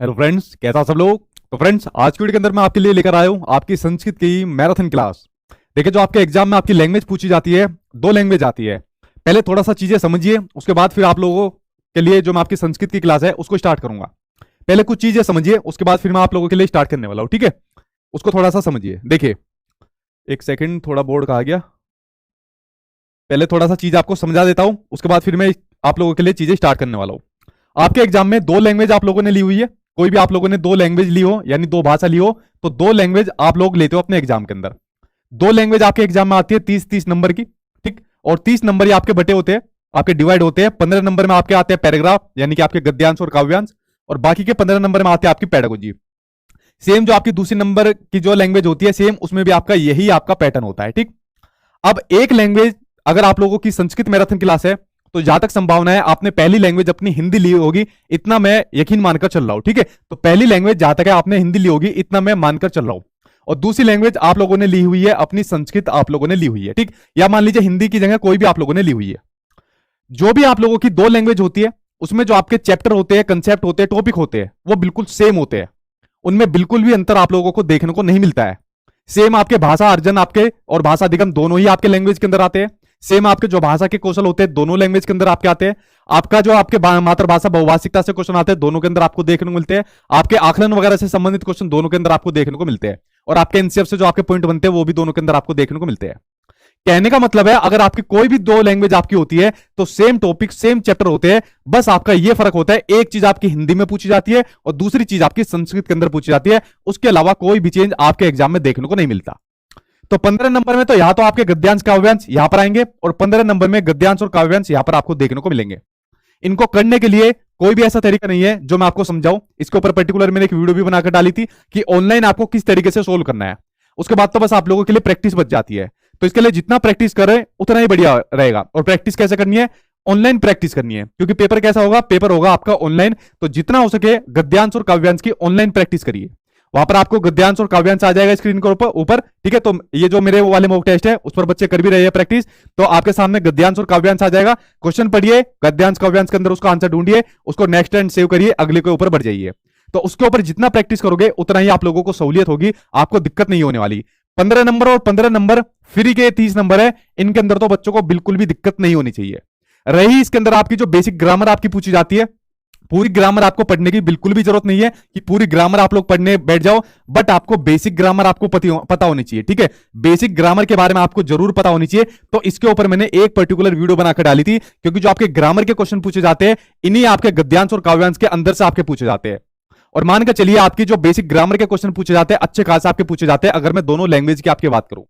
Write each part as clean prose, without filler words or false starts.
Hello friends, कैसा सब लोग। तो फ्रेंड्स, आज की वीडियो के अंदर मैं आपके लिए लेकर आया हूं आपकी संस्कृत की मैराथन क्लास। देखिए, जो आपके एग्जाम में आपकी लैंग्वेज पूछी जाती है, दो लैंग्वेज आती है। पहले थोड़ा सा चीजें समझिए, उसके बाद फिर आप लोगों के लिए जो मैं आपकी संस्कृत की क्लास है उसको स्टार्ट करूंगा। पहले कुछ चीजें समझिए, उसके बाद फिर मैं आप लोगों के लिए स्टार्ट करने वाला हूं, ठीक है। उसको थोड़ा सा समझिए। देखिए, एक सेकंड, थोड़ा बोर्ड का आ गया। पहले थोड़ा सा चीज आपको समझा देता हूं, उसके बाद फिर मैं आप लोगों के लिए चीजें स्टार्ट करने वाला हूं। आपके एग्जाम में दो लैंग्वेज आप लोगों ने ली हुई है। कोई भी आप लोगों ने दो लैंग्वेज ली हो, यानी दो भाषा ली हो, तो दो लैंग्वेज आप लोग लेते हो अपने एग्जाम के अंदर। दो लैंग्वेज आपके एग्जाम में आती है 30-30 नंबर की, ठीक। और 30 नंबर ही आपके बटे होते हैं, आपके डिवाइड होते हैं। 15 नंबर में आपके आते हैं पैराग्राफ, यानी कि आपके गद्यांश और काव्यांश। और बाकी के 15 नंबर में आते हैं आपकी पेडागोजी। सेम जो आपकी दूसरी नंबर की जो लैंग्वेज होती है, सेम उसमें भी आपका यही आपका पैटर्न होता है, ठीक। अब एक लैंग्वेज, अगर आप लोगों की संस्कृत मैराथन क्लास है, तो जहां तक संभावना है आपने पहली लैंग्वेज अपनी हिंदी ली होगी, इतना मैं यकीन मानकर चल रहा हूं, ठीक है। तो पहली लैंग्वेज जहां तक है आपने हिंदी ली होगी, इतना मैं मानकर चल रहा हूं। और दूसरी लैंग्वेज आप लोगों ने ली हुई है अपनी संस्कृत, आप लोगों ने ली हुई है, ठीक। या मान लीजिए हिंदी की जगह कोई भी आप लोगों ने ली हुई है। जो भी आप लोगों की दो लैंग्वेज होती है, उसमें जो आपके चैप्टर होते हैं, कंसेप्ट होते हैं, टॉपिक होते हैं, वो बिल्कुल सेम होते हैं। उनमें बिल्कुल भी अंतर आप लोगों को देखने को नहीं मिलता है। सेम आपके भाषा अर्जन आपके और भाषा अधिगम दोनों ही आपके लैंग्वेज के अंदर आते हैं। सेम आपके जो भाषा के कौशल होते हैं, दोनों लैंग्वेज के अंदर आपके आते हैं। आपका जो आपके मातृभाषा बहुभाषिकता से क्वेश्चन आते हैं, दोनों के अंदर आपको देखने को मिलते हैं। आपके आकलन वगैरह से संबंधित क्वेश्चन दोनों के अंदर आपको देखने को मिलते हैं। और आपके एनसीएफ से जो आपके पॉइंट बनते हैं, वो भी दोनों के अंदर आपको देखने को मिलते हैं। कहने का मतलब है, अगर आपकी कोई भी दो लैंग्वेज आपकी होती है, तो सेम टॉपिक सेम चैप्टर होते हैं। बस आपका यह फर्क होता है, एक चीज आपकी हिंदी में पूछी जाती है और दूसरी चीज आपकी संस्कृत के अंदर पूछी जाती है। उसके अलावा कोई भी चेंज आपके एग्जाम में देखने को नहीं मिलता। तो 15 नंबर में तो यहां तो आपके गद्यांश काव्यांश यहां पर आएंगे, और 15 नंबर में गद्यांश और काव्यांश यहां पर आपको देखने को मिलेंगे। इनको करने के लिए कोई भी ऐसा तरीका नहीं है जो मैं आपको समझाऊं। इसके ऊपर पर्टिकुलर मैंने एक वीडियो भी बनाकर डाली थी कि ऑनलाइन आपको किस तरीके से सोल्व करना है। उसके बाद तो बस आप लोगों के लिए प्रैक्टिस बच जाती है। तो इसके लिए जितना प्रैक्टिस करें उतना ही बढ़िया रहेगा। और प्रैक्टिस कैसे करनी है? ऑनलाइन प्रैक्टिस करनी है, क्योंकि पेपर कैसा होगा? पेपर होगा आपका ऑनलाइन। तो जितना हो सके गद्यांश और काव्यांश की ऑनलाइन प्रैक्टिस करिए। वहां पर आपको गद्यांश और काव्यांश आ जाएगा स्क्रीन के ऊपर, ठीक है। तो ये जो मेरे वाले मॉक टेस्ट है उस पर बच्चे कर भी रहे हैं प्रैक्टिस, तो आपके सामने गद्यांश और काव्यांश आ जाएगा। क्वेश्चन पढ़िए, गद्यांश काव्यांश के अंदर उसका आंसर ढूंढिए, उसको नेक्स्ट एंड सेव करिए, अगले के ऊपर बढ़ जाइए। तो उसके ऊपर जितना प्रैक्टिस करोगे उतना ही आप लोगों को सहूलियत होगी, आपको दिक्कत नहीं होने वाली। 15 नंबर और 15 नंबर फ्री के 30 नंबर है, इनके अंदर तो बच्चों को बिल्कुल भी दिक्कत नहीं होनी चाहिए। रही इसके अंदर आपकी जो बेसिक ग्रामर आपकी पूछी जाती है, पूरी ग्रामर आपको पढ़ने की बिल्कुल भी जरूरत नहीं है कि पूरी ग्रामर आप लोग पढ़ने बैठ जाओ, बट आपको बेसिक ग्रामर आपको पता होनी चाहिए, ठीक है। बेसिक ग्रामर के बारे में आपको जरूर पता होनी चाहिए। तो इसके ऊपर मैंने एक पर्टिकुलर वीडियो बनाकर डाली थी, क्योंकि जो आपके ग्रामर के क्वेश्चन पूछे जाते हैं, इन्हीं आपके गद्यांश और काव्यांश के अंदर से आपके पूछे जाते हैं। और मान के चलिए आपकी जो बेसिक ग्रामर के क्वेश्चन पूछे जाते हैं, अच्छे खास आपके पूछे जाते हैं, अगर मैं दोनों लैंग्वेज की आपकी बात करूं।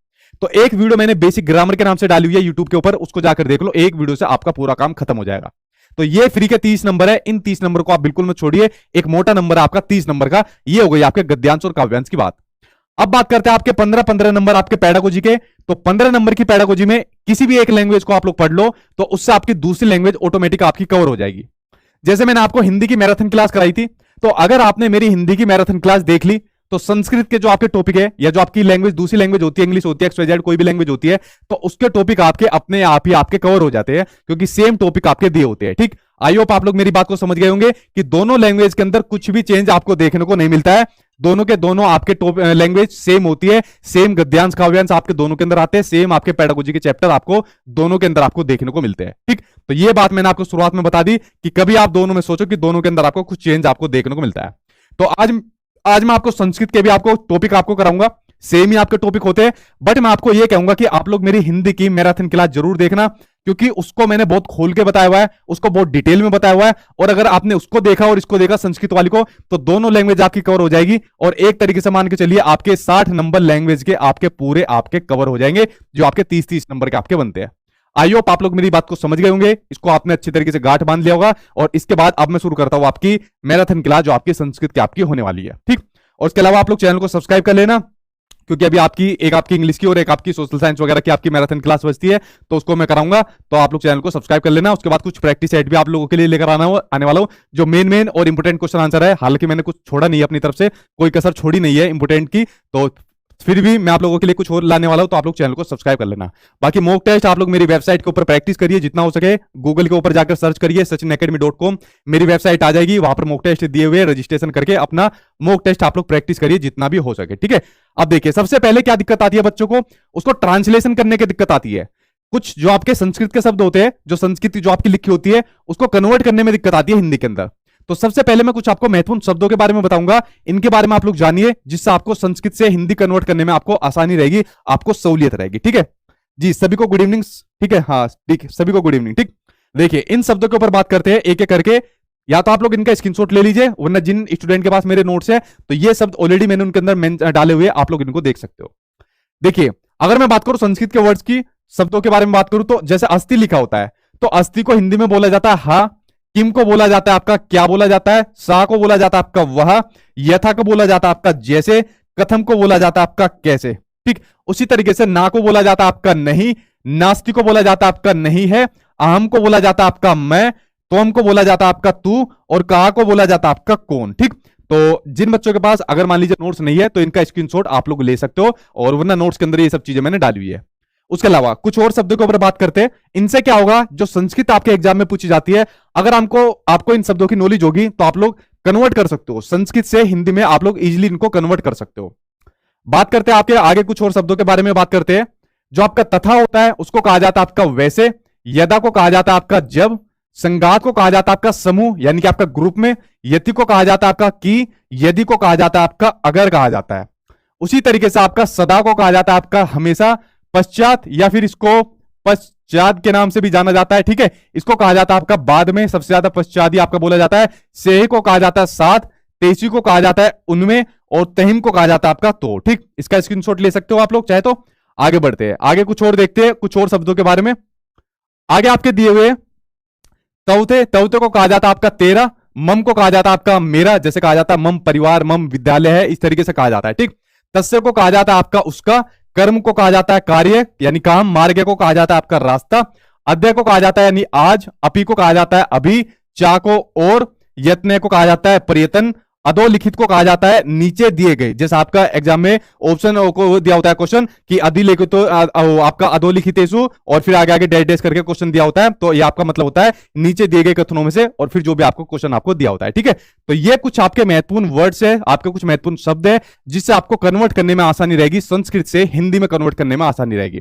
तो एक वीडियो मैंने बेसिक ग्रामर के नाम से डाली हुई है यूट्यूब के ऊपर, उसको जाकर देख लो। एक वीडियो से आपका पूरा काम खत्म हो जाएगा। तो ये फ्री के 30 नंबर है, इन 30 नंबर को आप बिल्कुल मत छोड़िए। एक मोटा नंबर आपका 30 नंबर का, ये हो गई आपके गद्यांश और काव्यांश की बात। अब बात करते हैं आपके 15-15 नंबर आपके पैडागोजी के। तो 15 नंबर की पैडागोजी में किसी भी एक लैंग्वेज को आप लोग पढ़ लो, तो उससे आपकी दूसरी लैंग्वेज ऑटोमेटिक आपकी कवर हो जाएगी। जैसे मैंने आपको हिंदी की मैराथन क्लास कराई थी, तो अगर आपने मेरी हिंदी की मैराथन क्लास देख ली, तो संस्कृत के जो आपके टॉपिक है, या जो आपकी लैंग्वेज दूसरी लैंग्वेज होती है, इंग्लिश होती है, XYZ कोई भी लैंग्वेज होती है, तो उसके टॉपिक आपके अपने आप ही आपके कवर हो जाते हैं, क्योंकि सेम टॉपिक आपके दिए होते हैं, ठीक। आई होप आप लोग मेरी बात को समझ गए होंगे कि दोनों लैंग्वेज के अंदर कुछ भी चेंज आपको देखने को नहीं मिलता है। दोनों के दोनों आपके लैंग्वेज सेम होती है, सेम गद्यांश काव्यांश आपके दोनों के अंदर आते हैं, सेम आपके पेडागोजी के चैप्टर आपको दोनों के अंदर आपको देखने को मिलते हैं, ठीक। तो ये बात मैंने आपको शुरुआत में बता दी कि कभी आप दोनों में सोचो कि दोनों के अंदर आपको कुछ चेंज आपको देखने को मिलता है। तो आज मैं आपको संस्कृत के भी आपको टॉपिक आपको कराऊंगा, सेम ही आपके टॉपिक होते हैं, बट मैं आपको यह कहूंगा कि आप लोग मेरी हिंदी की मैराथन क्लास जरूर देखना, क्योंकि उसको मैंने बहुत खोल के बताया हुआ है, उसको बहुत डिटेल में बताया हुआ है। और अगर आपने उसको देखा और इसको देखा संस्कृत वाली को, तो दोनों लैंग्वेज आपकी कवर हो जाएगी। और एक तरीके से मान के चलिए आपके 60 नंबर लैंग्वेज के आपके पूरे आपके कवर हो जाएंगे, जो आपके 30-30 नंबर के आपके बनते हैं। आई होप आप लोग मेरी बात को समझ गए होंगे, इसको आपने अच्छी तरीके से गांठ बांध लिया होगा। और इसके बाद अब मैं शुरू करता हूं आपकी मैराथन क्लास, जो आपकी संस्कृत की आपकी होने वाली है, ठीक। और इसके अलावा आप लोग चैनल को सब्सक्राइब कर लेना, क्योंकि अभी एक आपकी इंग्लिश की और एक आपकी सोशल साइंस वगैरह की आपकी मैराथन क्लास बचती है, तो उसको मैं कराऊंगा। तो आप लोग चैनल को सब्सक्राइब कर लेना। उसके बाद कुछ प्रैक्टिस सेट भी आप लोगों के लिए लेकर आने वाला हूं, जो मेन और इंपोर्टेंट क्वेश्चन आंसर है। हालांकि मैंने कुछ छोड़ा नहीं है अपनी तरफ से, कोई कसर छोड़ी नहीं है इंपोर्टेंट की। तो फिर भी मैं आप लोगों के लिए कुछ और लाने वाला हूं, तो आप लोग चैनल को सब्सक्राइब कर लेना। बाकी मॉक टेस्ट आप लोग मेरी वेबसाइट के ऊपर प्रैक्टिस करिए जितना हो सके, गूगल के ऊपर जाकर सर्च करिए sachinacademy.com, मेरी वेबसाइट आ जाएगी, वहां पर मॉक टेस्ट दिए हुए, रजिस्ट्रेशन करके अपना मॉक टेस्ट आप लोग प्रैक्टिस करिए जितना भी हो सके, ठीक है। अब देखिए सबसे पहले क्या दिक्कत आती है बच्चों को, उसको ट्रांसलेशन करने की दिक्कत आती है। कुछ जो आपके संस्कृत के शब्द होते हैं, जो संस्कृत जो आपकी लिखी होती है, उसको कन्वर्ट करने में दिक्कत आती है हिंदी के अंदर। तो सबसे पहले मैं कुछ आपको महत्वपूर्ण शब्दों के बारे में बताऊंगा, इनके बारे में आप लोग जानिए, जिससे आपको संस्कृत से हिंदी कन्वर्ट करने में आपको आसानी रहेगी, आपको सहूलियत रहेगी, ठीक है जी। सभी को गुड इवनिंग, ठीक है, हाँ ठीक, सभी को गुड इवनिंग, ठीक। देखिए इन शब्दों के ऊपर बात करते हैं एक एक करके, या तो आप लोग इनका स्क्रीनशॉट ले लीजिए, वरना जिन स्टूडेंट के पास मेरे नोट्स है तो ये शब्द ऑलरेडी मैंने उनके अंदर डाले हुए, आप लोग इनको देख सकते हो। देखिए अगर मैं बात करूं संस्कृत के वर्ड्स की, शब्दों के बारे में बात करूं, तो जैसे अस्थि लिखा होता है, तो अस्थि को हिंदी में बोला जाता है हा, किम को बोला जाता है आपका क्या बोला जाता है, सा को बोला जाता है आपका वह, यथा को बोला जाता है आपका जैसे, कथम को बोला जाता है आपका कैसे, ठीक। उसी तरीके से ना को बोला जाता है आपका नहीं, नास्ति को बोला जाता है आपका नहीं है, अहम को बोला जाता है आपका मैं, तोम को बोला जाता है आपका तू, और कहा को बोला जाता है आपका कौन, ठीक। तो जिन बच्चों के पास अगर मान लीजिए नोट्स नहीं है तो इनका स्क्रीनशॉट आप लोग ले सकते हो, और वरना नोट्स के अंदर ये सब चीजें मैंने डाली हुई है। उसके अलावा कुछ और शब्दों के ऊपर बात करते हैं, इनसे क्या होगा, जो संस्कृत आपके एग्जाम में पूछी जाती है, अगर आपको इन शब्दों की नॉलेज होगी तो आप लोग कन्वर्ट कर सकते हो संस्कृत से हिंदी में, आप लोग इजिली इनको कन्वर्ट कर सकते हो। बात करते हैं आपके आगे कुछ और शब्दों के बारे में बात करते हैं। जो आपका तथा होता है उसको कहा जाता है आपका वैसे, यदा को कहा जाता है आपका जब, संगात को कहा जाता है आपका समूह यानी कि आपका ग्रुप में, यति को कहा जाता है आपका की, यदि को कहा जाता है आपका अगर कहा जाता है। उसी तरीके से आपका सदा को कहा जाता है आपका हमेशा, पश्चात या फिर इसको पश्चात के नाम से भी जाना जाता है, ठीक है, इसको कहा जाता है आपका बाद में, सबसे ज्यादा पश्चात ही आपका बोला जाता है। सेह को कहा जाता है साथ, तेसी को कहा जाता है उनमें, और तहिम को कहा जाता है आपका तो, ठीक। इसका स्क्रीनशॉट ले सकते हो आप लोग चाहे तो। आगे बढ़ते हैं, आगे कुछ और देखते हैं, कुछ और शब्दों के बारे में। आगे आपके दिए हुए तौते, तौते को कहा जाता है आपका तेरा, मम को कहा जाता है आपका मेरा, जैसे कहा जाता है मम परिवार, मम विद्यालय है, इस तरीके से कहा जाता है, ठीक। तस्य को कहा जाता है आपका उसका, कर्म को कहा जाता है कार्य यानी काम, मार्ग को कहा जाता है आपका रास्ता, अध्यय को कहा जाता है यानी आज, अपी को कहा जाता है अभी, चा को और, यत्न को कहा जाता है प्रयत्न, अधोलिखित को कहा जाता है नीचे दिए गए। जैसे आपका एग्जाम में ऑप्शन को दिया होता है क्वेश्चन कि अधिलिखित तो आपका अधोलिखितेषु, और फिर आगे आगे डैश डैश करके क्वेश्चन दिया होता है, तो ये आपका मतलब होता है नीचे दिए गए कथनों में से, और फिर जो भी आपको क्वेश्चन आपको दिया होता है, ठीक है। तो ये कुछ आपके महत्वपूर्ण वर्ड्स है, आपके कुछ महत्वपूर्ण शब्द है, जिससे आपको कन्वर्ट करने में आसानी रहेगी, संस्कृत से हिंदी में कन्वर्ट करने में आसानी रहेगी।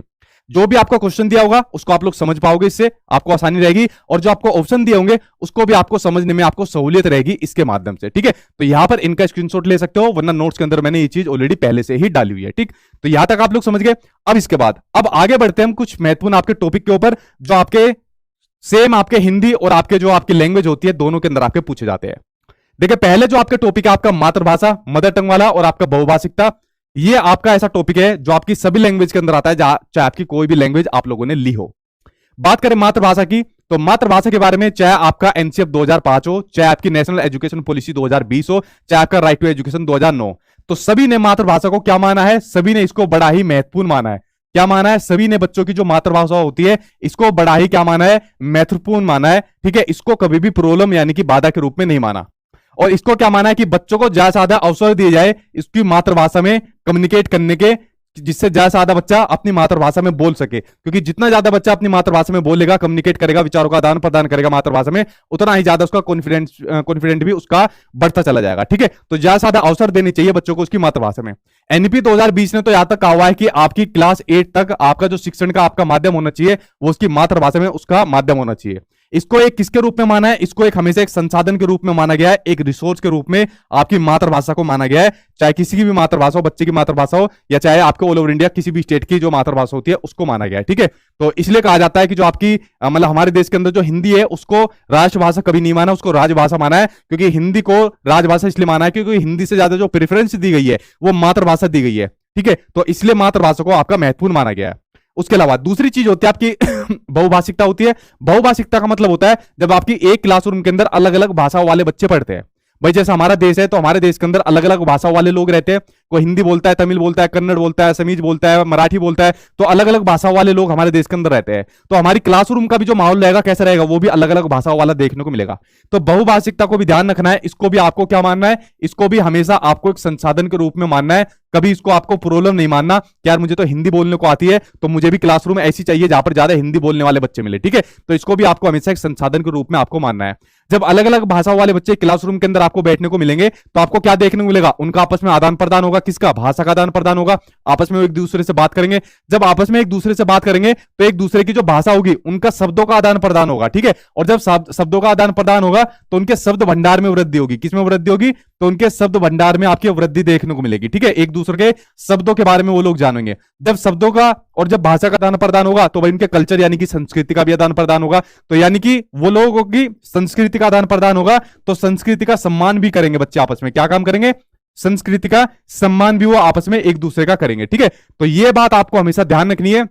जो भी आपका क्वेश्चन दिया होगा उसको आप लोग समझ पाओगे, इससे आपको आसानी रहेगी, और जो आपको ऑप्शन दिए होंगे उसको भी आपको समझने में आपको सहूलियत रहेगी इसके माध्यम से, ठीक है। तो यहां पर इनका स्क्रीनशॉट ले सकते हो, वरना नोट्स के अंदर मैंने ये चीज ऑलरेडी पहले से ही डाली हुई है, ठीक। तो यहां तक आप लोग समझ गए। अब इसके बाद अब आगे बढ़ते हैं हम कुछ महत्वपूर्ण आपके टॉपिक के ऊपर, जो आपके सेम आपके हिंदी और आपके जो आपकी लैंग्वेज होती है दोनों के अंदर आपके पूछे जाते हैं। देखिए पहले जो आपके टॉपिक है आपका मातृभाषा, मदर टंग वाला, और आपका बहुभाषिकता, ये आपका ऐसा टॉपिक है जो आपकी सभी लैंग्वेज के अंदर आता है, चाहे आपकी कोई भी लैंग्वेज आप लोगों ने ली हो। बात करें मातृभाषा की, तो मातृभाषा के बारे में चाहे आपका एनसीएफ 2005 हो, चाहे आपकी नेशनल एजुकेशन पॉलिसी 2020 हो, चाहे आपका राइट टू एजुकेशन 2009, तो सभी ने मातृभाषा को क्या माना है, सभी ने इसको बड़ा ही महत्वपूर्ण माना है। क्या माना है, सभी ने बच्चों की जो मातृभाषा होती है इसको बड़ा ही क्या माना है, महत्वपूर्ण माना है, ठीक है। इसको कभी भी प्रॉब्लम यानी कि बाधा के रूप में नहीं माना, और इसको क्या माना है कि बच्चों को ज्यादा से ज्यादा अवसर दिए जाए इसकी मातृभाषा में कम्युनिकेट करने के, जिससे ज्यादा से ज्यादा बच्चा अपनी मातृभाषा में बोल सके, क्योंकि जितना ज्यादा बच्चा अपनी मातृभाषा में बोलेगा, कम्युनिकेट करेगा, विचारों का आदान प्रदान करेगा मातृभाषा में, उतना ही ज्यादा उसका कॉन्फिडेंट भी उसका बढ़ता चला जाएगा, ठीक है। तो ज्यादा से ज्यादा अवसर देने चाहिए बच्चों को उसकी मातृभाषा में। एनईपी 2020 ने तो यहां तक कहा हुआ है कि आपकी क्लास 8 तक आपका जो शिक्षण का आपका माध्यम होना चाहिए वो उसकी मातृभाषा में उसका माध्यम होना चाहिए। इसको एक किसके रूप में माना है, इसको एक हमेशा एक संसाधन के रूप में माना गया है, एक रिसोर्स के रूप में आपकी मातृभाषा को माना गया है, चाहे किसी की भी मातृभाषा हो, बच्चे की मातृभाषा हो, या चाहे आपके ऑल ओवर इंडिया किसी भी स्टेट की जो मातृभाषा होती है उसको माना गया है, ठीक है। तो इसलिए कहा जाता है कि जो आपकी मतलब हमारे देश के अंदर जो हिंदी है उसको राष्ट्रभाषा कभी नहीं माना, उसको राजभाषा माना है, क्योंकि हिंदी को राजभाषा इसलिए माना है क्योंकि हिंदी से ज्यादा जो प्रेफरेंस दी गई है वो मातृभाषा दी गई है, ठीक है। तो इसलिए मातृभाषा को आपका महत्वपूर्ण माना गया है। उसके अलावा दूसरी चीज होती है आपकी बहुभाषिकता होती है। बहुभाषिकता का मतलब होता है जब आपकी एक क्लासरूम के अंदर अलग अलग भाषाओं वाले बच्चे पढ़ते हैं, भाई जैसे हमारा देश है तो हमारे देश के अंदर अलग अलग भाषा वाले लोग रहते हैं, कोई हिंदी बोलता है, तमिल बोलता है, कन्नड़ बोलता है, असमीज बोलता है, मराठी बोलता है, तो अलग अलग भाषा वाले लोग हमारे देश के अंदर रहते हैं। तो हमारी क्लासरूम का भी जो माहौल रहेगा कैसा रहेगा, वो भी अलग अलग भाषा वाला देखने को मिलेगा। तो बहुभाषिकता को भी ध्यान रखना है, इसको भी आपको क्या मानना है, इसको भी हमेशा आपको एक संसाधन के रूप में मानना है। कभी इसको आपको प्रॉब्लम नहीं मानना कि यार मुझे तो हिंदी बोलने को आती है तो मुझे भी क्लासरूम ऐसी चाहिए जहां पर ज्यादा हिंदी बोलने वाले बच्चे मिले, ठीक है। तो इसको भी आपको हमेशा एक संसाधन के रूप में आपको मानना है। जब अलग अलग भाषा वाले बच्चे क्लासरूम के अंदर आपको बैठने को मिलेंगे तो आपको क्या देखने को मिलेगा, उनका आपस में आदान प्रदान होगा, किसका, भाषा का आदान प्रदान होगा, आपस में एक दूसरे से बात करेंगे। जब आपस में एक दूसरे से बात करेंगे तो एक दूसरे की जो भाषा होगी उनका शब्दों का आदान प्रदान होगा, ठीक है। और जब शब्दों का आदान प्रदान होगा तो उनके शब्द भंडार में वृद्धि होगी। किसमें वृद्धि होगी, तो उनके शब्द भंडार में आपकी वृद्धि देखने को मिलेगी, ठीक है। एक दूसरे के शब्दों के बारे में वो लोग जानेंगे। जब शब्दों का और जब भाषा का आदान प्रदान होगा तो भाई उनके कल्चर यानी कि संस्कृति का भी आदान प्रदान होगा। तो यानी कि वो लोगों की संस्कृति का आदान प्रदान होगा तो संस्कृति का सम्मान भी करेंगे बच्चे आपस में। क्या काम करेंगे, संस्कृति का सम्मान भी वो आपस में एक दूसरे का करेंगे, ठीक है। तो ये बात आपको हमेशा ध्यान रखनी है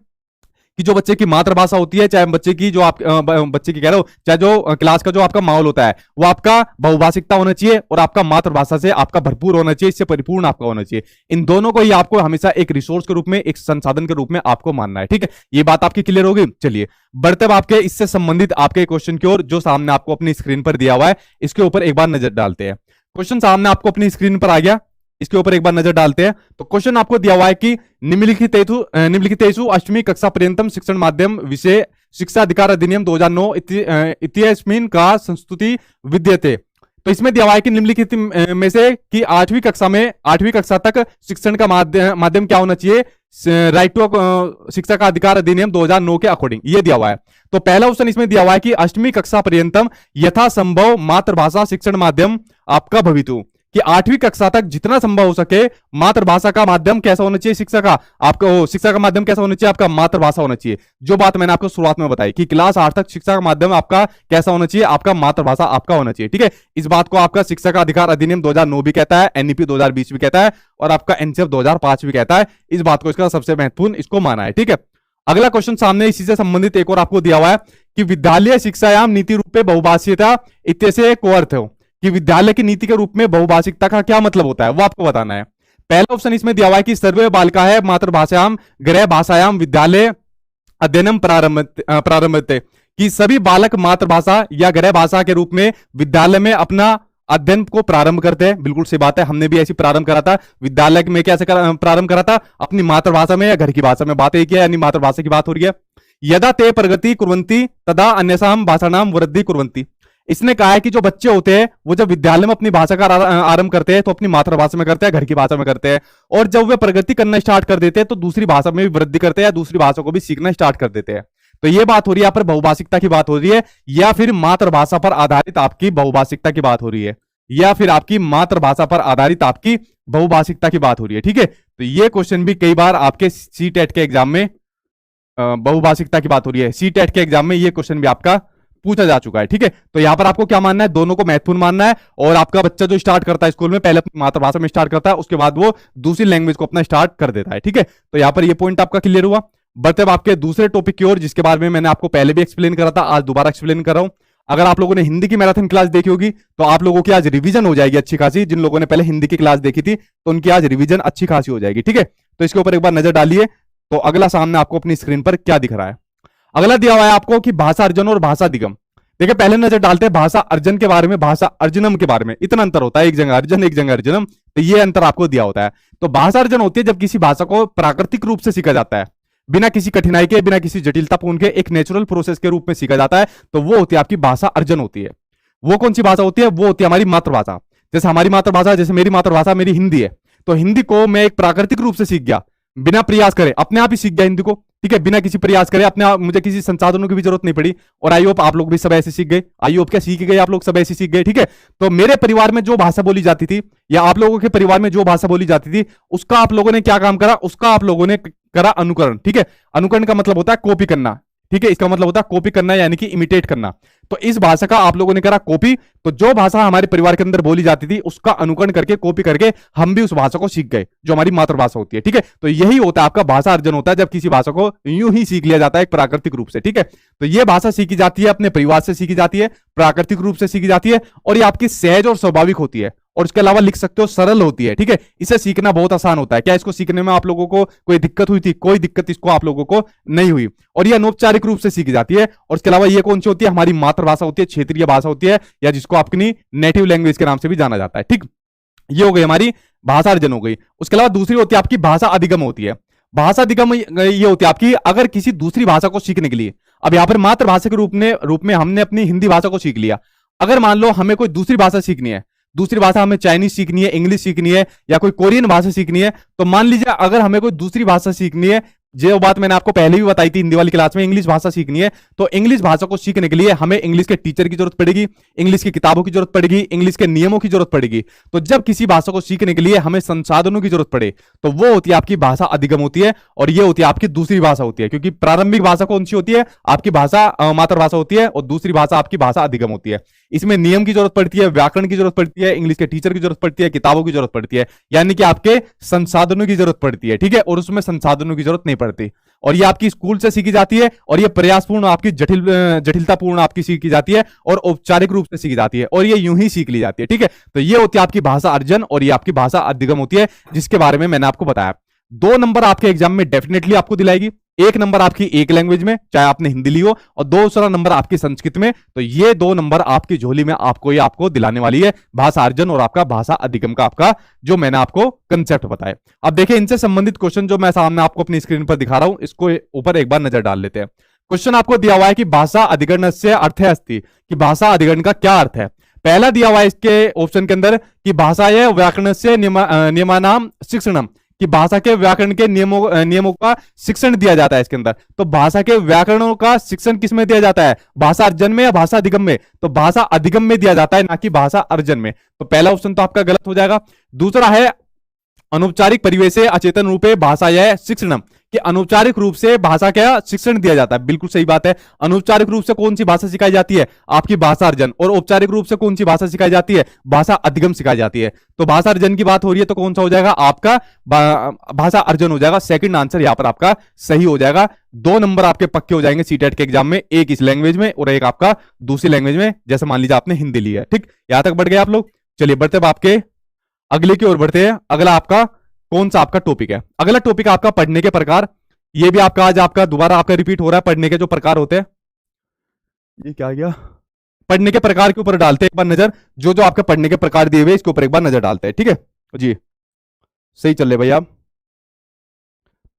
कि जो बच्चे की मातृभाषा होती है, चाहे बच्चे की जो आप बच्चे की कह रहे हो, चाहे जो क्लास का जो आपका माहौल होता है वो आपका बहुभाषिकता होना चाहिए और आपका मातृभाषा से आपका भरपूर होना चाहिए, इससे परिपूर्ण आपका होना चाहिए। इन दोनों को ही आपको हमेशा एक रिसोर्स के रूप में, एक संसाधन के रूप में आपको मानना है, ठीक है। ये बात आपकी क्लियर होगी। चलिए बढ़ते अब आपके इससे संबंधित आपके क्वेश्चन की ओर, जो सामने आपको अपनी स्क्रीन पर दिया हुआ है इसके ऊपर एक बार नजर डालते हैं। क्वेश्चन सामने आपको अपनी स्क्रीन पर आ गया, इसके ऊपर एक बार नजर डालते हैं। तो क्वेश्चन आपको दिया हुआ है कि निम्नलिखितेषु अष्टमी कक्षा पर्यंतम शिक्षण माध्यम विषय शिक्षा अधिकार अधिनियम 2009 इत्यस्मिन् का संस्तुति विद्यते। तो इसमें दिया हुआ है कि निम्नलिखित में से कि 8वीं कक्षा तक शिक्षण का माध्यम क्या होना चाहिए, राइट टू शिक्षा का अधिकार अधिनियम 2009 के अकॉर्डिंग, ये दिया हुआ है। तो पहला ऑप्शन इसमें दिया हुआ है कि अष्टमी कक्षा पर्यंतम यथासंभव मातृभाषा शिक्षण माध्यम आपका भवितु, कि 8वीं कक्षा तक जितना संभव हो सके मातृभाषा का माध्यम कैसा होना चाहिए, शिक्षा का आपका शिक्षा का माध्यम कैसा होना चाहिए, आपका मातृभाषा होना चाहिए। जो बात मैंने आपको शुरुआत में बताई कि क्लास 8 तक शिक्षा का माध्यम आपका कैसा होना चाहिए, आपका मातृभाषा आपका होना चाहिए, ठीक है। इस बात को आपका शिक्षा का अधिकार अधिनियम 2009 भी कहता है, एनईपी 2020 भी कहता है और आपका एनसीएफ 2005 भी कहता है। इस बात को इसका सबसे महत्वपूर्ण इसको माना है, ठीक है। अगला क्वेश्चन सामने इसी से संबंधित एक और आपको दिया हुआ है कि विद्यालय शिक्षायाम नीति रूपे बहुभाषीयता इत्यस्य को अर्थ हो, कि विद्यालय की नीति के रूप में बहुभाषिकता का क्या मतलब होता है वो आपको बताना है। पहला ऑप्शन इसमें दिया हुआ है कि सर्वे बालिका है मातृभाषायाम गृह भाषायाम विद्यालय अध्ययनम प्रारंभते, कि सभी बालक मातृभाषा या गृह भाषा के रूप में विद्यालय में अपना अध्ययन को प्रारंभ करते हैं। बिल्कुल सही बात है, हमने भी ऐसी प्रारंभ करा था विद्यालय में। कैसे प्रारंभ करा था, अपनी मातृभाषा में या घर की भाषा में। बात एक है यानी मातृभाषा की बात हो रही है। यदा ते प्रगति कुर्वन्ति तदा अन्यसाम भाषाणाम वृद्धि कुर्वन्ति। इसने कहा है कि जो बच्चे होते हैं वो जब विद्यालय में अपनी भाषा का आरंभ करते हैं तो अपनी मातृभाषा में करते हैं, घर की भाषा में करते हैं, और जब वे प्रगति करना स्टार्ट कर देते हैं तो दूसरी भाषा में भी वृद्धि करते हैं या दूसरी भाषा को भी सीखना स्टार्ट कर देते हैं। तो ये बात हो रही है यहाँ पर बहुभाषिकता की बात हो रही है, या फिर मातृभाषा पर आधारित आपकी बहुभाषिकता की बात हो रही है, या फिर आपकी मातृभाषा पर आधारित आपकी बहुभाषिकता की बात हो रही है, ठीक है। तो ये क्वेश्चन भी कई बार आपके सीटेट के एग्जाम में बहुभाषिकता की बात हो रही है, सीटेट के एग्जाम में ये क्वेश्चन भी आपका पूछा जा चुका है, ठीक है। तो यहां पर आपको क्या मानना है, दोनों को महत्वपूर्ण मानना है। और आपका बच्चा जो स्टार्ट करता है स्कूल में पहले अपनी मातृभाषा में स्टार्ट करता है, उसके बाद वो दूसरी लैंग्वेज को अपना स्टार्ट कर देता है, ठीक है। तो यहां पर ये पॉइंट आपका क्लियर हुआ। बढ़ते अब आपके दूसरे टॉपिक की ओर, जिसके बारे में मैंने आपको पहले भी एक्सप्लेन करा था, आज दोबारा एक्सप्लेन कर रहा हूं। अगर आप लोगों ने हिंदी की मैराथन क्लास देखी होगी तो आप लोगों की आज रिवीजन हो जाएगी अच्छी खासी। जिन लोगों ने पहले हिंदी की क्लास देखी थी तो उनकी आज रिवीजन अच्छी खासी हो जाएगी, ठीक है। तो इसके ऊपर एक बार नजर डालिए। तो अगला सामने आपको अपनी स्क्रीन पर क्या दिख रहा है, अगला दिया हुआ है आपको कि भाषा अर्जन और भाषा अधिगम। देखिए पहले नजर डालते हैं भाषा अर्जन के बारे में, भाषा अर्जनम के बारे में। इतना अंतर होता है, एक जगह अर्जन एक जगह अर्जनम, तो ये अंतर आपको दिया होता है। तो भाषा अर्जन होती है जब किसी भाषा को प्राकृतिक रूप से सीखा जाता है, बिना किसी कठिनाई के, बिना किसी जटिलतापूर्ण के, एक नेचुरल प्रोसेस के रूप में सीखा जाता है, तो वो होती है आपकी भाषा अर्जन होती है। वो कौन सी भाषा होती है, वो होती है हमारी मातृभाषा। जैसे हमारी मातृभाषा, जैसे मेरी मातृभाषा मेरी हिंदी है, तो हिंदी को मैं एक प्राकृतिक रूप से सीख गया, बिना प्रयास करे अपने आप ही सीख गया हिंदी को, ठीक है। बिना किसी प्रयास करे अपने आप, मुझे किसी संसाधनों की भी जरूरत नहीं पड़ी। और आई होप आप लोग भी सब ऐसे सीख गए, आई होप क्या सीख गए आप लोग सब ऐसे सीख गए, ठीक है। तो मेरे परिवार में जो भाषा बोली जाती थी या आप लोगों के परिवार में जो भाषा बोली जाती थी, उसका आप लोगों ने क्या काम करा, उसका आप लोगों ने करा अनुकरण, ठीक है। अनुकरण का मतलब होता है कॉपी करना, ठीक है, इसका मतलब होता है कॉपी करना यानी कि इमिटेट करना। तो इस भाषा का आप लोगों ने करा कॉपी, तो जो भाषा हमारे परिवार के अंदर बोली जाती थी उसका अनुकरण करके कॉपी करके हम भी उस भाषा को सीख गए जो हमारी मातृभाषा होती है। ठीक है, तो यही होता है आपका भाषा अर्जन होता है, जब किसी भाषा को यूं ही सीख लिया जाता है एक प्राकृतिक रूप से। ठीक है, तो ये भाषा सीखी जाती है अपने परिवार से सीखी जाती है, प्राकृतिक रूप से सीखी जाती है, और ये आपकी सहज और स्वाभाविक होती है, और इसके अलावा लिख सकते हो सरल होती है। ठीक है, इसे सीखना बहुत आसान होता है। क्या इसको सीखने में आप लोगों को कोई दिक्कत हुई थी? कोई दिक्कत इसको आप लोगों को नहीं हुई, और ये अनौपचारिक रूप से सीखी जाती है। और इसके अलावा ये कौन सी होती है? हमारी मातृभाषा होती है, क्षेत्रीय भाषा होती है, या जिसको अपनी नेटिव लैंग्वेज के नाम से भी जाना जाता है। ठीक, ये हो गई हमारी भाषा अर्जन हो गई। उसके अलावा दूसरी होती है आपकी भाषा अधिगम होती है। भाषा अधिगम ये होती है आपकी, अगर किसी दूसरी भाषा को सीखने के लिए, अब यहां पर मातृभाषा के रूप में हमने अपनी हिंदी भाषा को सीख लिया। अगर मान लो हमें कोई दूसरी भाषा सीखनी है, दूसरी भाषा हमें चाइनीज सीखनी है, इंग्लिश सीखनी है, या कोई कोरियन भाषा सीखनी है, तो मान लीजिए अगर हमें कोई दूसरी भाषा सीखनी है, जो बात मैंने आपको पहले भी बताई थी हिंदी वाली क्लास में, इंग्लिश भाषा सीखनी है, तो इंग्लिश भाषा को सीखने के लिए हमें इंग्लिश के टीचर की जरूरत पड़ेगी, इंग्लिश की किताबों की जरूरत पड़ेगी, इंग्लिश के नियमों की जरूरत पड़ेगी। तो जब किसी भाषा को सीखने के लिए हमें संसाधनों की जरूरत पड़े, तो वो होती है आपकी भाषा अधिगम होती है, और ये होती है आपकी दूसरी भाषा होती है। क्योंकि प्रारंभिक भाषा कौन सी होती है? आपकी भाषा मातृभाषा होती है, और दूसरी भाषा आपकी भाषा अधिगम होती है। इसमें नियम की जरूरत पड़ती है, व्याकरण की जरूरत पड़ती है, इंग्लिश के टीचर की जरूरत पड़ती है, किताबों की जरूरत पड़ती है, यानी कि आपके संसाधनों की जरूरत पड़ती है। ठीक है, और उसमें संसाधनों की जरूरत नहीं पड़ती, और ये आपकी स्कूल से सीखी जाती है, और ये प्रयासपूर्ण आपकी जटिलतापूर्ण आपकी सीखी जाती है, और औपचारिक रूप से सीखी जाती है, और ये यूं ही सीख ली जाती है। ठीक है, तो ये होती है आपकी भाषा अर्जन, और ये आपकी भाषा अधिगम होती है, जिसके बारे में मैंने आपको बताया। 2 नंबर आपके एग्जाम में डेफिनेटली आपको दिलाएगी। 1 नंबर आपकी एक लैंग्वेज में, चाहे आपने हिंदी ली हो, और दूसरा नंबर आपकी संस्कृत में। तो ये 2 नंबर आपकी झोली में आपको दिलाने वाली है भाषा अर्जन और आपका भाषा अधिगम का, आपका जो मैंने आपको कंसेप्ट बताया। अब देखिए, इनसे संबंधित क्वेश्चन जो मैं सामने आपको अपनी स्क्रीन पर दिखा रहा हूं, इसको ऊपर एक बार नजर डाल लेते हैं। क्वेश्चन आपको दिया हुआ है कि भाषा अधिकरण से अर्थ है अस्ति, कि भाषा अधिकरण का क्या अर्थ है। पहला दिया हुआ है इसके ऑप्शन के अंदर कि भाषा व्याकरण से नियमानाम शिक्षणम, कि भाषा के व्याकरण के नियमों का शिक्षण दिया जाता है इसके अंदर। तो भाषा के व्याकरणों का शिक्षण किस में दिया जाता है? भाषा अर्जन में या भाषा अधिगम में? तो भाषा अधिगम में दिया जाता है, ना कि भाषा अर्जन में। तो पहला ऑप्शन तो आपका गलत हो जाएगा। दूसरा है अनौपचारिक परिवेश अचेतन रूपे भाषा शिक्षणम, कि अनौपचारिक रूप से भाषा का शिक्षण दिया जाता है। बिल्कुल सही बात है। अनौपचारिक रूप से कौन सी भाषा सिखाई जाती है? आपकी भाषा अर्जन। और औपचारिक रूप से कौन सी भाषा सिखाई जाती है? भाषा अधिगम सिखाई जाती है। तो भाषा अर्जन की बात हो रही है, तो कौन सा हो जाएगा? आपका भाषा अर्जन हो जाएगा। सेकंड आंसर यहां पर आपका सही हो जाएगा। 2 नंबर आपके पक्के हो जाएंगे सीटेट के एग्जाम में, एक इस लैंग्वेज में और एक आपका दूसरी लैंग्वेज में, जैसे मान लीजिए आपने हिंदी ली है। ठीक, यहां तक बढ़ गए आप लोग। चलिए बढ़ते आपके अगले की ओर बढ़ते हैं। अगला आपका कौन सा आपका टॉपिक है? अगला टॉपिक आपका पढ़ने के प्रकार। ये भी आपका आज आपका दोबारा आपका रिपीट हो रहा है। पढ़ने के जो प्रकार होते हैं, ये क्या गया, पढ़ने के प्रकार के ऊपर डालते हैं एक बार नजर। जो जो आपके पढ़ने के प्रकार दिए हुए इसके ऊपर एक बार नजर डालते हैं। ठीक है जी, सही चल रहे भैया।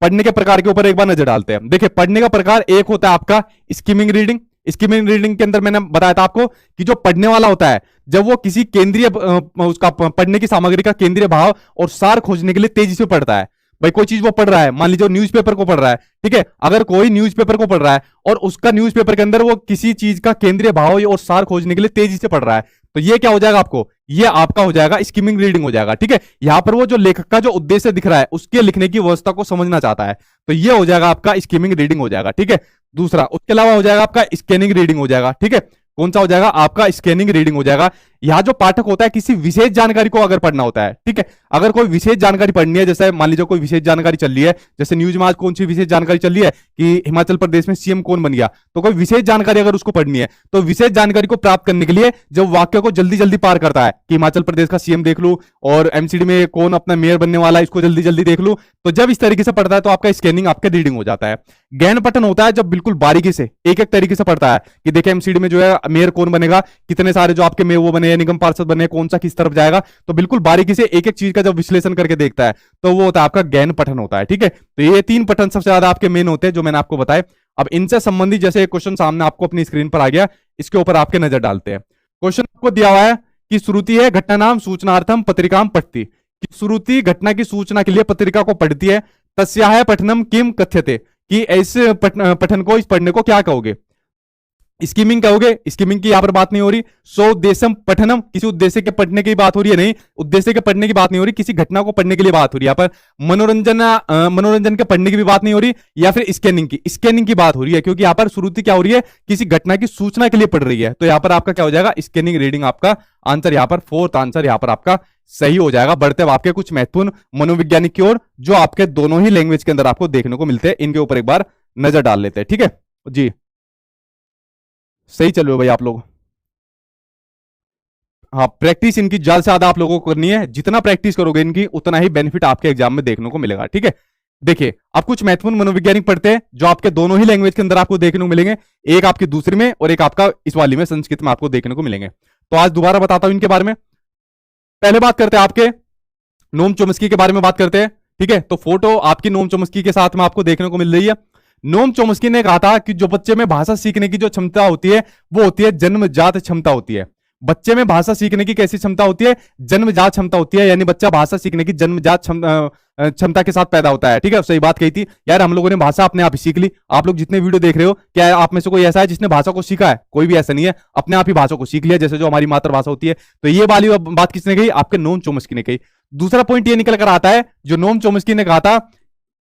पढ़ने के प्रकार के ऊपर एक बार नजर डालते हैं। देखिए, पढ़ने का प्रकार एक होता है आपका स्किमिंग रीडिंग। स्किमिंग रीडिंग के अंदर मैंने बताया था आपको कि जो पढ़ने वाला होता है, जब वो किसी केंद्रीय उसका पढ़ने की सामग्री का केंद्रीय भाव और सार खोजने के लिए तेजी से पढ़ता है। भाई कोई चीज वो पढ़ रहा है, मान लीजिए न्यूज़पेपर को पढ़ रहा है। ठीक है, अगर कोई न्यूज़पेपर को पढ़ रहा है और उसका न्यूज़पेपर के अंदर वो किसी चीज का केंद्रीय भाव और सार खोजने के लिए तेजी से पढ़ रहा है, तो ये क्या हो जाएगा आपको? ये आपका हो जाएगा स्किमिंग रीडिंग हो जाएगा। ठीक है, यहां पर वो जो लेखक का जो उद्देश्य दिख रहा है उसके लिखने की व्यवस्था को समझना चाहता है, तो ये हो जाएगा आपका स्किमिंग रीडिंग हो जाएगा। ठीक है, दूसरा उसके अलावा हो जाएगा आपका स्कैनिंग रीडिंग हो जाएगा। ठीक है, कौन सा हो जाएगा? आपका स्कैनिंग रीडिंग हो जाएगा। यहां जो पाठक होता है किसी विशेष जानकारी को अगर पढ़ना होता है, ठीक है, अगर कोई विशेष जानकारी पढ़नी है, जैसे मान लीजिए कोई विशेष जानकारी चल रही है, जैसे न्यूज में आज कौन सी विशेष जानकारी चल रही है कि हिमाचल प्रदेश में सीएम कौन बन गया, तो कोई विशेष जानकारी अगर उसको पढ़नी है, तो विशेष जानकारी को प्राप्त करने के लिए जब वाक्य को जल्दी जल्दी पार करता है कि हिमाचल प्रदेश का सीएम देख लू और एमसीडी में कौन अपना मेयर बनने वाला है इसको जल्दी जल्दी देख लू, तो जब इस तरीके से पढ़ता है तो आपका स्कैनिंग आपका रीडिंग हो जाता है। गहन पठन होता है जब बिल्कुल बारीकी से एक एक तरीके से पढ़ता है कि देखिए एमसीडी में जो है मेयर कौन बनेगा, कितने सारे जो आपके मेयर वो बने, निगम पार्षद बने, कौन सा किस तरफ जाएगा, तो बिल्कुल बारीकी से एक एक चीज का जब विश्लेषण करके देखता है तो वो होता है आपका गहन पठन होता है। ठीक है, तो ये 3 पठन सबसे ज्यादा आपके मेन होते हैं जो मैंने आपको बताया। अब इनसे संबंधित जैसे एक क्वेश्चन सामने आपको अपनी स्क्रीन पर आ गया, इसके ऊपर आपके नजर डालते हैं। क्वेश्चन आपको दिया हुआ है कि श्रुति है घटना नाम सूचनार्थम पत्रिकाम पठती, कि श्रुति घटना की सूचना के लिए पत्रिका को पढ़ती है। तस्याह पठनम किम कथ्यते, कि ऐसे पठन को, इस पढ़ने को क्या कहोगे? स्कीमिंग कहोगे, स्कीमिंग की यहां पर बात नहीं हो रही। सो उद्देश्यम पठनम, किसी उद्देश्य के पढ़ने की बात हो रही है, नहीं उद्देश्य के पढ़ने की बात नहीं हो रही, किसी घटना को पढ़ने के लिए बात हो रही है। यहाँ पर मनोरंजन के पढ़ने की भी बात नहीं हो रही, या फिर स्कैनिंग की बात हो रही है, क्योंकि यहाँ पर शुरुआती क्या हो रही है, किसी घटना की सूचना के लिए पढ़ रही है। तो यहाँ पर आपका क्या हो जाएगा, स्कैनिंग रीडिंग आपका आंसर, यहाँ पर फोर्थ आंसर यहाँ पर आपका सही हो जाएगा। बढ़ते अब आपके कुछ महत्वपूर्ण मनोवैज्ञानिक की ओर, जो आपके दोनों ही लैंग्वेज के अंदर आपको देखने को मिलते हैं, इनके ऊपर एक बार नजर डाल लेते हैं। ठीक है जी, सही चल रहे हो भाई आप लोग? हाँ, प्रैक्टिस इनकी ज्यादा से ज्यादा आप लोगों को करनी है। जितना प्रैक्टिस करोगे इनकी, उतना ही बेनिफिट आपके एग्जाम में देखने को मिलेगा। ठीक है, देखिए अब कुछ महत्वपूर्ण मनोवैज्ञानिक पढ़ते हैं, जो आपके दोनों ही लैंग्वेज के अंदर आपको देखने को मिलेंगे। एक आपकी दूसरी में और एक आपका इस वाली में, संस्कृत में आपको देखने को मिलेंगे। तो आज दोबारा बताता हूं इनके बारे में। पहले बात करते हैं आपके नोम चोम्स्की के बारे में बात करते हैं। ठीक है, तो फोटो आपकी नोम चोम्स्की के साथ में आपको देखने को मिल रही है। नोम चोम्स्की ने कहा था कि जो बच्चे में भाषा सीखने की जो क्षमता होती है, वो होती है जन्मजात क्षमता होती है। बच्चे में भाषा सीखने की कैसी क्षमता होती है, जन्मजात क्षमता होती है, यानी बच्चा भाषा सीखने की जन्मजात क्षमता के साथ पैदा होता है। ठीक है, सही बात कही थी यार, हम लोगों ने भाषा अपने आप ही सीख ली। आप लोग जितने वीडियो देख रहे हो, क्या आप में से कोई ऐसा है जिसने भाषा को सीखा है? कोई भी ऐसा नहीं है, अपने आप ही भाषा को सीख लिया, जैसे जो हमारी मातृभाषा होती है। तो ये वाली बात किसने कही? आपके नोम चोम्स्की ने कही। दूसरा पॉइंट ये निकल कर आता है, जो नोम चोम्स्की ने कहा था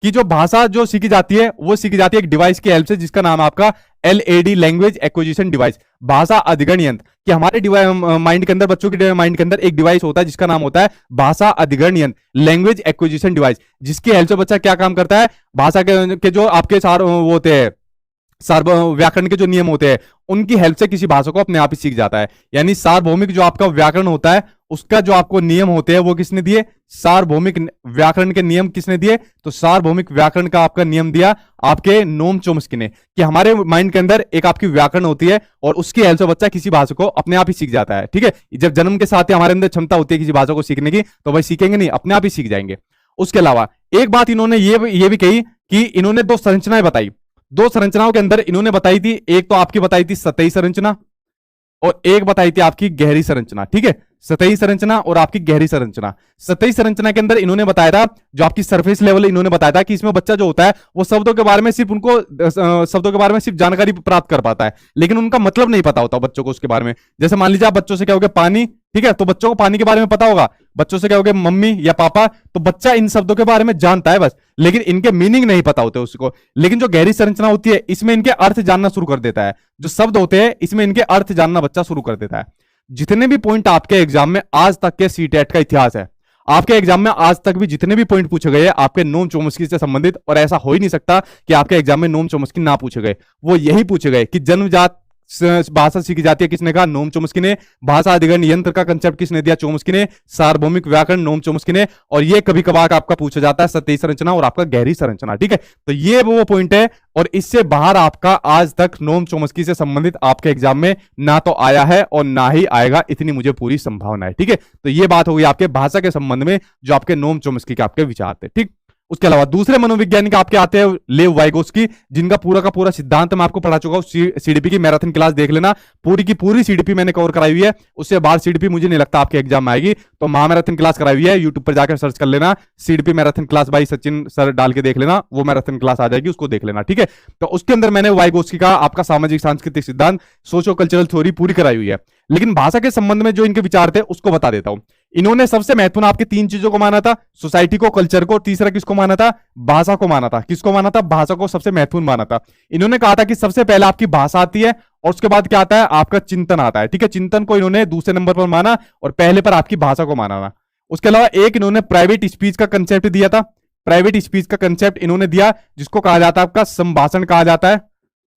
कि जो भाषा जो सीखी जाती है, वो सीखी जाती है एक डिवाइस की हेल्प से, जिसका नाम है आपका LAD, लैंग्वेज एक्विजिशन डिवाइस, भाषा अधिग्रहण यंत्र। कि हमारे माइंड के अंदर, बच्चों के माइंड के अंदर एक डिवाइस होता है जिसका नाम होता है भाषा अधिग्रहण यंत्र, लैंग्वेज एक्विजिशन डिवाइस, जिसकी हेल्प से बच्चा क्या काम करता है, भाषा के जो आपके सार वो होते हैं, व्याकरण के जो नियम होते हैं, उनकी हेल्प से किसी भाषा को अपने आप ही सीख जाता है। यानी सार्वभौमिक जो आपका व्याकरण होता है, उसका जो आपको नियम होते हैं, वो किसने दिए? सार्वभौमिक व्याकरण के नियम किसने दिए? तो सार्वभौमिक व्याकरण का आपका नियम दिया आपके नोम चोम्स्की ने, कि हमारे माइंड के अंदर एक आपकी व्याकरण होती है, और उसकी हेल्प से बच्चा किसी भाषा को अपने आप ही सीख जाता है। ठीक है, जब जन्म के साथ ही हमारे अंदर क्षमता होती है किसी भाषा को सीखने की, तो भाई सीखेंगे नहीं, अपने आप ही सीख जाएंगे। उसके अलावा एक बात इन्होंने ये भी कही कि इन्होंने दो संरचनाएं बताई। दो संरचनाओं के अंदर इन्होंने बताई थी, एक तो आपकी बताई थी सतही संरचना, और एक बताई थी आपकी गहरी संरचना। ठीक है, सतही संरचना और आपकी गहरी संरचना। सतही संरचना के अंदर इन्होंने बताया था, जो आपकी सरफेस लेवल, इन्होंने बताया था कि इसमें बच्चा जो होता है, वो शब्दों के बारे में सिर्फ शब्दों के बारे में सिर्फ जानकारी प्राप्त कर पाता है, लेकिन उनका मतलब नहीं पता होता बच्चों को उसके बारे में। जैसे मान लीजिए आप बच्चों से कहोगे पानी, ठीक है, तो बच्चों को पानी के बारे में पता होगा। बच्चों से कहोगे मम्मी या पापा, तो बच्चा इन शब्दों के बारे में जानता है बस, लेकिन इनके मीनिंग नहीं पता होते उसको। लेकिन जो गहरी संरचना होती है, इसमें इनके अर्थ जानना शुरू कर देता है। जो शब्द होते हैं, इसमें इनके अर्थ जानना बच्चा शुरू कर देता है। जितने भी पॉइंट आपके एग्जाम में आज तक के सीटेट का इतिहास है, आपके एग्जाम में आज तक भी जितने भी पॉइंट पूछे गए आपके नोम चोम्स्की से संबंधित, और ऐसा हो ही नहीं सकता कि आपके एग्जाम में नोम चोम्स्की ना पूछे गए, वो यही पूछे गए कि जन्मजात भाषा सीखी जाती है, किसने कहा? नोम चोम्स्की ने। भाषा अधिग्रहण यंत्र का कंसेप्ट किसने दिया? चोम्स्की ने। सार्वभौमिक व्याकरण नोम चोम्स्की ने। और ये कभी कभार आपका पूछा जाता है सतही संरचना और आपका गहरी संरचना। ठीक है, तो ये वो पॉइंट है, और इससे बाहर आपका आज तक नोम चोम्स्की से संबंधित आपके एग्जाम में ना तो आया है और ना ही आएगा, इतनी मुझे पूरी संभावना है। ठीक है, तो ये बात हो गई आपके भाषा के संबंध में, जो आपके नोम चोम्स्की के आपके विचार थे। ठीक, उसके अलावा दूसरे मनोवैज्ञानिक आपके आते हैं लेव वाइगोस्की, जिनका पूरा का पूरा सिद्धांत मैं आपको पढ़ा चुका हूं। सीडीपी की मैराथन क्लास देख लेना, पूरी की पूरी सीडीपी मैंने कवर कराई हुई है। उससे बाहर सीडीपी मुझे नहीं लगता आपके एग्जाम में आएगी, तो महामैराथन क्लास कराई हुई है, यूट्यूब पर जाकर सर्च कर लेना, CDP marathon class by Sachin sir डाल के देख लेना, वो मैराथन क्लास आ जाएगी, उसको देख लेना। ठीक है, तो उसके अंदर मैंने वाइगोस्की का आपका सामाजिक सांस्कृतिक सिद्धांत, सोशो कल्चरल थ्योरी पूरी कराई हुई है। लेकिन भाषा के संबंध में जो इनके विचार थे उसको बता देता हूं। इन्होंने सबसे महत्वपूर्ण आपके तीन चीजों को माना था, सोसाइटी को, कल्चर को, तीसरा किसको माना था? भाषा को माना था। किसको माना था? भाषा को सबसे महत्वपूर्ण माना था। इन्होंने कहा था कि सबसे पहले आपकी भाषा आती है, और उसके बाद क्या आता है? आपका चिंतन आता है। ठीक है, चिंतन को इन्होंने दूसरे नंबर पर माना, और पहले पर आपकी भाषा को माना। उसके अलावा एक इन्होंने प्राइवेट स्पीच का कंसेप्ट दिया था। प्राइवेट स्पीच का कंसेप्ट इन्होंने दिया, जिसको कहा जाता है आपका संभाषण कहा जाता है,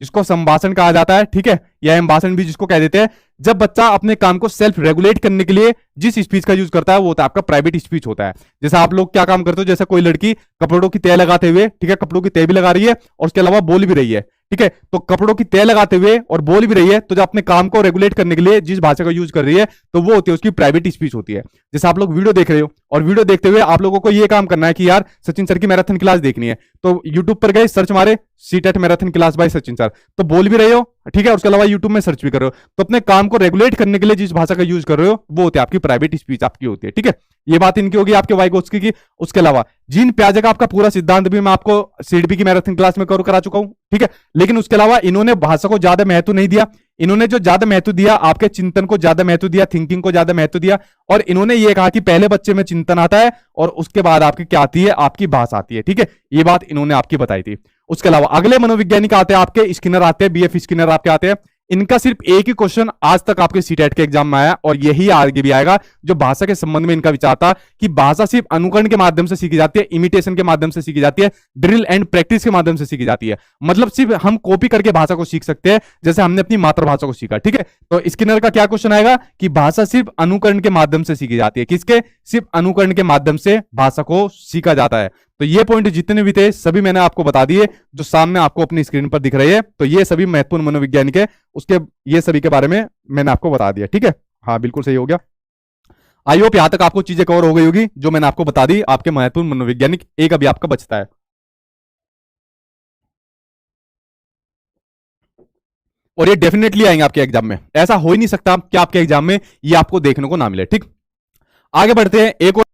जिसको संभाषण कहा जाता है। ठीक है, या संभाषण भी जिसको कह देते हैं। जब बच्चा अपने काम को सेल्फ रेगुलेट करने के लिए जिस स्पीच का यूज करता है, वो होता है आपका प्राइवेट स्पीच होता है। जैसे आप लोग क्या काम करते हो, जैसे कोई लड़की कपड़ों की तय लगाते हुए, ठीक है, कपड़ों की तय भी लगा रही है और उसके अलावा बोल भी रही है। ठीक है, तो कपड़ों की तय लगाते हुए और बोल भी रही है, तो जब अपने काम को रेगुलेट करने के लिए जिस भाषा का यूज कर रही है, तो वो होती है उसकी प्राइवेट स्पीच होती है। जैसे आप लोग वीडियो देख रहे हो, और वीडियो देखते हुए आप लोगों को ये काम करना है कि यार सचिन सर की मैराथन क्लास देखनी है, तो यूट्यूब पर गए, सर्च मारे CTET marathon class by Sachin sir, तो बोल भी रहे हो, ठीक है, उसके अलावा यूट्यूब में सर्च भी कर रहे हो, तो अपने काम को रेगुलेट करने के लिए जिस भाषा का यूज कर रहे हो, वो होती है आपकी प्राइवेट स्पीच आपकी होती है। ठीक है, ये बात इनकी होगी आपके वाइगोत्स्की की। उसके अलावा जीन पियाजे का आपका पूरा सिद्धांत भी मैं आपको सीडीपी की मैराथन क्लास में कवर करा चुका हूं। ठीक है, लेकिन उसके अलावा इन्होंने भाषा को ज्यादा महत्व नहीं दिया। इन्होंने जो ज्यादा महत्व दिया, आपके चिंतन को ज्यादा महत्व दिया, थिंकिंग को ज्यादा महत्व दिया, और इन्होंने ये कहा कि पहले बच्चे में चिंतन आता है और उसके बाद आपकी क्या आती है, आपकी भाषा आती है। ठीक है, ये बात इन्होंने आपकी बताई थी। उसके अलावा अगले मनोवैज्ञानिक आते हैं आपके स्किनर आते हैं, बीएफ स्किनर आपके आते हैं। इनका सिर्फ एक ही क्वेश्चन आज तक आपके सीटेट के एग्जाम में आया और यही आगे भी आएगा, जो भाषा के संबंध में इनका विचार था कि भाषा सिर्फ अनुकरण के माध्यम से सीखी जाती है, इमिटेशन के माध्यम से सीखी जाती है, ड्रिल एंड प्रैक्टिस के माध्यम से सीखी जाती है। मतलब सिर्फ हम कॉपी करके भाषा को सीख सकते हैं, जैसे हमने अपनी मातृभाषा को सीखा। ठीक है, तो स्किनर का क्या क्वेश्चन आएगा कि भाषा सिर्फ अनुकरण के माध्यम से सीखी जाती है। किसके? सिर्फ अनुकरण के माध्यम से भाषा को सीखा जाता है। तो ये पॉइंट जितने भी थे सभी मैंने आपको बता दिए, जो सामने आपको अपनी स्क्रीन पर दिख रही है। तो ये सभी महत्वपूर्ण मनोवैज्ञानिक है, उसके ये सभी के बारे में मैंने आपको बता दिया। ठीक है, हाँ बिल्कुल सही हो गया। आई होप यहां तक आपको चीजें कवर हो गई होगी जो मैंने आपको बता दी। आपके महत्वपूर्ण मनोवैज्ञानिक एक अभी आपका बचता है, और ये डेफिनेटली आएंगे आपके एग्जाम में। ऐसा हो ही नहीं सकता कि आपके एग्जाम में ये आपको देखने को ना मिले। ठीक, आगे बढ़ते हैं। एक और